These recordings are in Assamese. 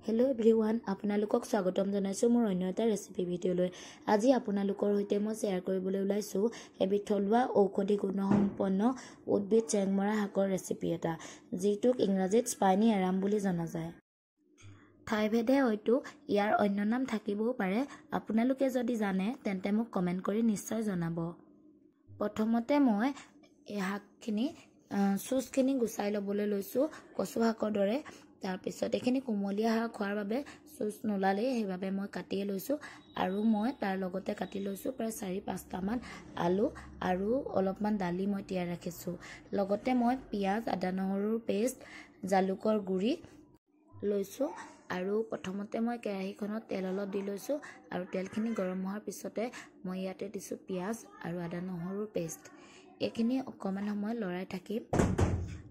हेलो एवरीवन আপোনালোকক স্বাগতম জনাইছো মোৰ অন্য এটা ৰেচিপি ভিডিঅলৈ আজি আপোনালোকৰ হৈতে মই শেয়াৰ কৰিবলৈ ওলাইছো এবিধ থলুৱা ঔষধি গুণসম্পন্ন উদ্ভিদ চেংমৰা শাকৰ ৰেচিপি এটা যিটোক ইংৰাজীত স্পাইনি আৰাম বুলি জনা যায় ঠাইভেদে হয়তো ইয়াৰ অন্য নাম থাকিবও পাৰে আপোনালোকে যদি জানে তেন্তে মোক কমেন্ট কৰি নিশ্চয় জনাব প্ৰথমতে মই এই শাকখিনি সুজখিনি গুছাই লবলৈ লৈছো কচু শাকৰ দৰে তাৰ পিছত এখিনি কোমলীয়া শাক খোৱাৰ বাবে সুজ নলালে হেবাবে মই কাটিয়ে লৈছো আৰু মই তাৰ লগতে কাটি লৈছো প্ৰায় 4-5টা মান আলু আৰু অলপমান দালি মই তিয়াই ৰাখিছো লগতে মই পিয়াজ আদা নহৰুৰ পেষ্ট জালুকৰ গুৰি লৈছো আৰু প্ৰথমতে মই কেৰাহীখনত তেল অলপ দি লৈছো আৰু তেলখিনি গৰম হোৱাৰ পিছতে মই ইয়াতে দিছো পিয়াজ আৰু আদা নহৰুৰ পেষ্ট এখিনি অকমান সময় লৰাই থাকিম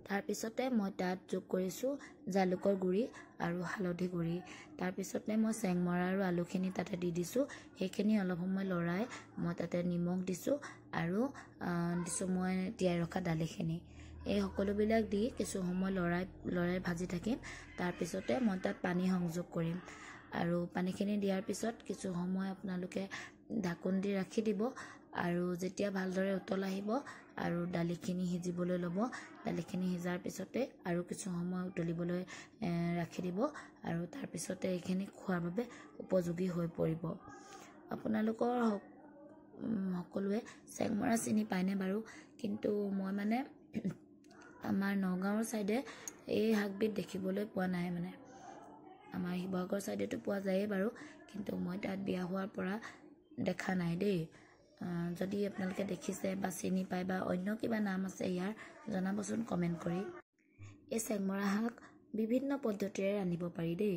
তাৰ পিছতে মই তাত যোগ কৰিছো জালুকৰ গুৰি আৰু হালধি গুৰি তাৰ পিছতে মই চেংমৰা আৰু আলুখিনি তাতে দি দিছো হেখিনি অলপ সময় লৰাই মই তাতে নিমখ দিছো আৰু দিছো মই তিয়াই ৰখা দালিখিনি এই সকলোবিলাক দি কিছু সময় লৰাই ভাজি থাকিম তাৰ পিছতে মই তাত পানী সংযোগ কৰিম আৰু পানীখিনি দিয়াৰ পিছত কিছু সময় আপোনালোকে ঢাকন দি ৰাখি দিব আৰু যেতিয়া ভালদৰে উতল আহিব আৰু দালিখিনি হিজিবলৈ লব দালিখিনি হিজাৰ পিছতে আৰু কিছু সময় উতলিবলৈ ৰাখি দিব আৰু তাৰ পিছতে এইখিনি খোৱাৰ বাবে উপযোগী হৈ পৰিব আপোনালোকৰ সকলোৱে চেংমৰা চিনি পায়নে বাৰু কিন্তু মই মানে আমাৰ নগাঁৱৰ সাইডে এই শাকবিধ দেখিবলৈ পোৱা নাই মানে আমাৰ শিৱসাগৰ সাইডেটো পোৱা যায় বাৰু কিন্তু মই তাত বিয়া হোৱাৰ পৰা দেখা নাই দেই যদি আপোনালোকে দেখিছে বা চিনি পায় বা অন্য কিবা নাম আছে ইয়াৰ জনাবচোন কমেন্ট কৰি এই চেংমৰা শাক বিভিন্ন পদ্ধতিৰে ৰান্ধিব পাৰি দেই